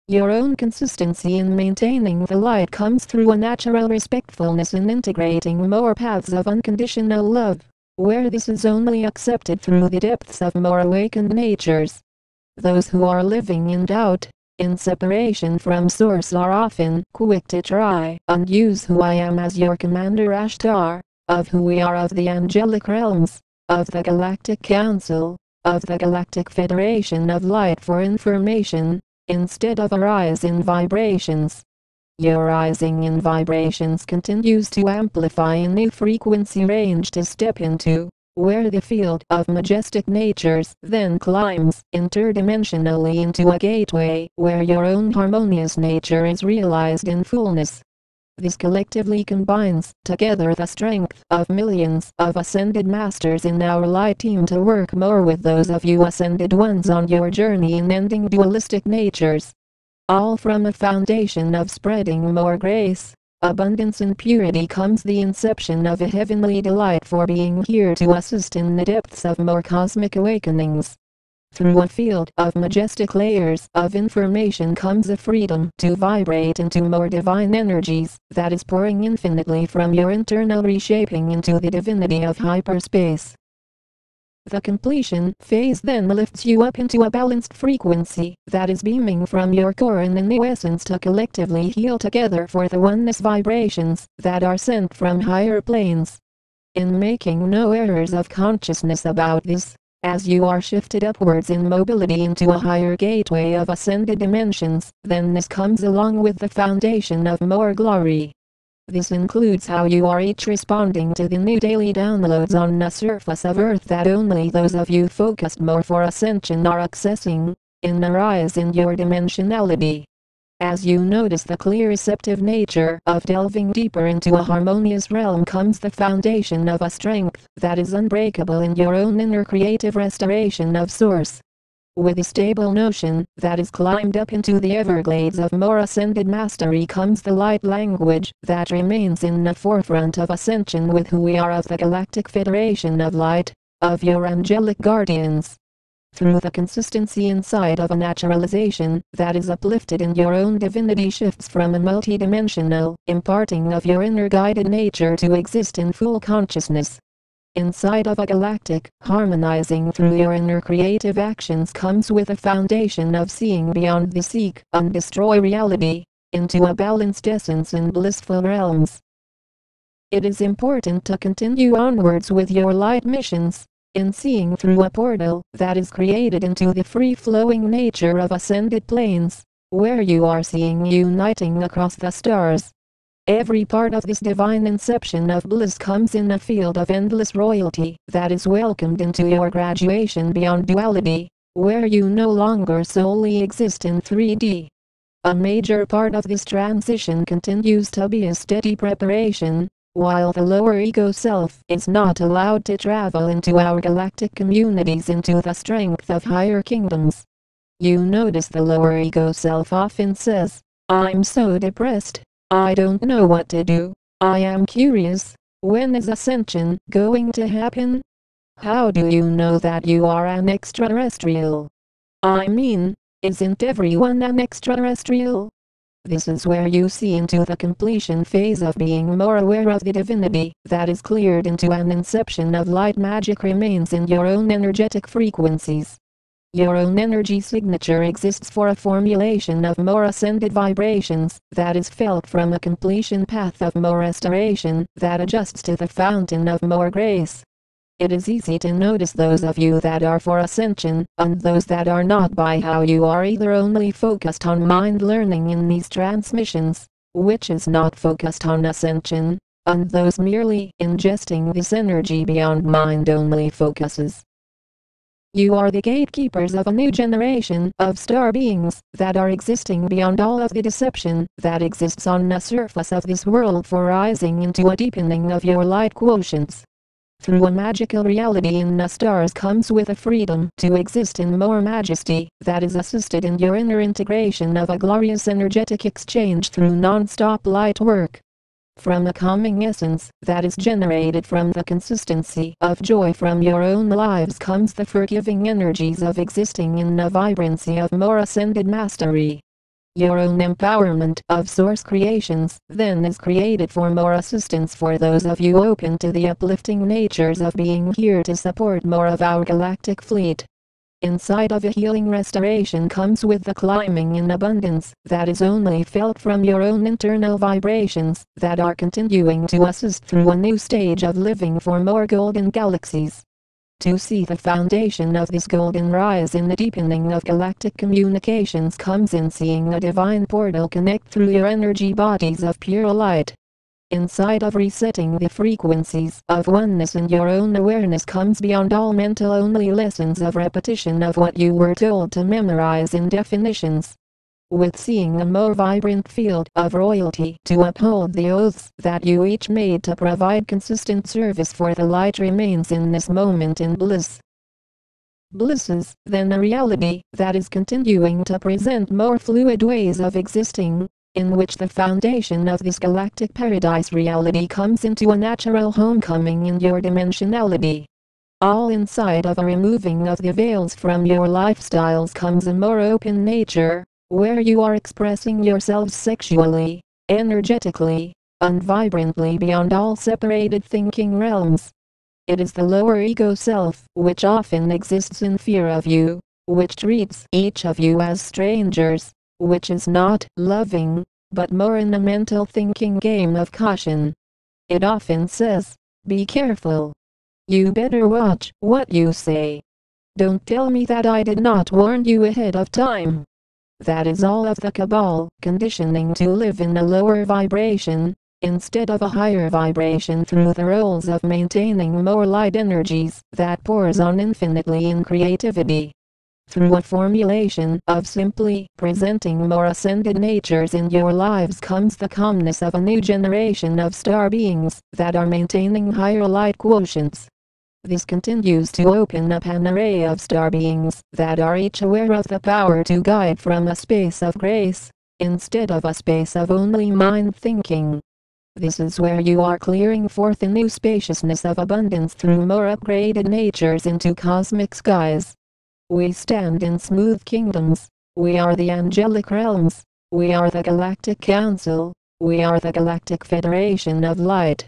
Your own consistency in maintaining the light comes through a natural respectfulness in integrating more paths of unconditional love, where this is only accepted through the depths of more awakened natures. Those who are living in doubt, in separation from Source, are often quick to try and use who I am as your Commander Ashtar, of who we are of the angelic realms, of the Galactic Council, of the Galactic Federation of Light for information, instead of a rise in vibrations. Your rising in vibrations continues to amplify a new frequency range to step into, where the field of majestic natures then climbs interdimensionally into a gateway where your own harmonious nature is realized in fullness. This collectively combines together the strength of millions of ascended masters in our light team to work more with those of you ascended ones on your journey in ending dualistic natures. All from a foundation of spreading more grace, abundance and purity comes the inception of a heavenly delight for being here to assist in the depths of more cosmic awakenings. Through a field of majestic layers of information comes a freedom to vibrate into more divine energies that is pouring infinitely from your internal reshaping into the divinity of hyperspace. The completion phase then lifts you up into a balanced frequency that is beaming from your core in the new essence to collectively heal together for the oneness vibrations that are sent from higher planes. In making no errors of consciousness about this, as you are shifted upwards in mobility into a higher gateway of ascended dimensions, then this comes along with the foundation of more glory. This includes how you are each responding to the new daily downloads on the surface of Earth that only those of you focused more for ascension are accessing, in a rise in your dimensionality. As you notice the clear receptive nature of delving deeper into a harmonious realm comes the foundation of a strength that is unbreakable in your own inner creative restoration of Source. With a stable notion that is climbed up into the Everglades of more ascended mastery comes the light language that remains in the forefront of ascension with who we are of the Galactic Federation of Light, of your angelic guardians. Through the consistency inside of a naturalization that is uplifted in your own divinity shifts from a multidimensional imparting of your inner guided nature to exist in full consciousness. Inside of a galactic, harmonizing through your inner creative actions comes with a foundation of seeing beyond the seek and destroy reality, into a balanced essence in blissful realms. It is important to continue onwards with your light missions, in seeing through a portal that is created into the free-flowing nature of ascended planes, where you are seeing uniting across the stars. Every part of this divine inception of bliss comes in a field of endless royalty that is welcomed into your graduation beyond duality, where you no longer solely exist in 3D. A major part of this transition continues to be a steady preparation, while the lower ego self is not allowed to travel into our galactic communities into the strength of higher kingdoms. You notice the lower ego self often says, "I'm so depressed. I don't know what to do. I am curious. When is ascension going to happen? How do you know that you are an extraterrestrial? I mean, isn't everyone an extraterrestrial?" This is where you see into the completion phase of being more aware of the divinity that is cleared into an inception of light magic remains in your own energetic frequencies. Your own energy signature exists for a formulation of more ascended vibrations that is felt from a completion path of more restoration that adjusts to the fountain of more grace. It is easy to notice those of you that are for ascension and those that are not by how you are either only focused on mind learning in these transmissions, which is not focused on ascension, and those merely ingesting this energy beyond mind only focuses. You are the gatekeepers of a new generation of star beings that are existing beyond all of the deception that exists on the surface of this world for rising into a deepening of your light quotients. Through a magical reality in the stars comes with a freedom to exist in more majesty that is assisted in your inner integration of a glorious energetic exchange through non-stop light work. From a calming essence that is generated from the consistency of joy from your own lives comes the forgiving energies of existing in the vibrancy of more ascended mastery. Your own empowerment of source creations then is created for more assistance for those of you open to the uplifting natures of being here to support more of our galactic fleet. Inside of a healing restoration comes with the climbing in abundance that is only felt from your own internal vibrations that are continuing to assist through a new stage of living for more golden galaxies. To see the foundation of this golden rise in the deepening of galactic communications comes in seeing a divine portal connect through your energy bodies of pure light. Inside of resetting the frequencies of oneness in your own awareness comes beyond all mental only lessons of repetition of what you were told to memorize in definitions. With seeing a more vibrant field of royalty to uphold the oaths that you each made to provide consistent service for the light remains in this moment in bliss. Bliss is then a reality that is continuing to present more fluid ways of existing, in which the foundation of this galactic paradise reality comes into a natural homecoming in your dimensionality. All inside of a removing of the veils from your lifestyles comes a more open nature, where you are expressing yourselves sexually, energetically, and vibrantly beyond all separated thinking realms. It is the lower ego self which often exists in fear of you, which treats each of you as strangers, which is not loving, but more in a mental thinking game of caution. It often says, "Be careful. You better watch what you say. Don't tell me that I did not warn you ahead of time." That is all of the cabal conditioning to live in a lower vibration, instead of a higher vibration through the roles of maintaining more light energies that pours on infinitely in creativity. Through a formulation of simply presenting more ascended natures in your lives comes the calmness of a new generation of star beings that are maintaining higher light quotients. This continues to open up an array of star beings that are each aware of the power to guide from a space of grace, instead of a space of only mind thinking. This is where you are clearing forth a new spaciousness of abundance through more upgraded natures into cosmic skies. We stand in smooth kingdoms. We are the angelic realms. We are the Galactic Council. We are the Galactic Federation of Light.